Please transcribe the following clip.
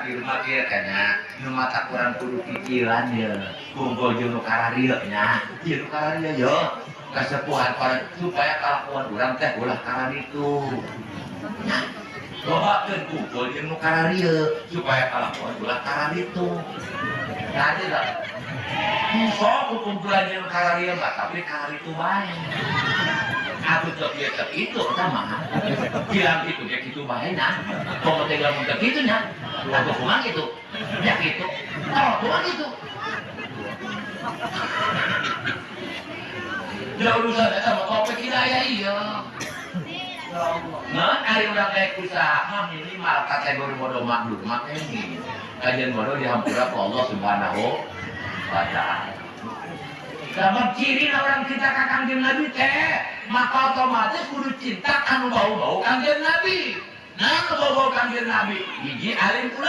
di rumah kia kayaknya nu mata kurang kudu pikiran ya kumpul jeung nu kararieu nya ieu nu kararieu yo kasepuhan supaya kalakuan urang teh ulah karan itu lobakeun kumpul jeung nu kararieu supaya kalakuan ulah karan itu nanti lah sok kumpulan jeung kararieu mah tapi karan itu bae aku cok dia cok itu sama bilang gitu ya gitu bahaya kalau tinggal muda gitu nya aku kumang gitu ya gitu kalau kumang gitu ya urusan sama topik hidayah iya nah hari udah kayak usaha minimal kategori bodoh makhluk makanya ini kajian bodoh dihampura ke Allah Subhanahu wa ta'ala. Sama ciri orang kita ke kanjeng Nabi teh maka otomatis kudu cinta anu bau-bau kanjeng Nabi. Nah bau-bau kanjeng Nabi hiji alim pula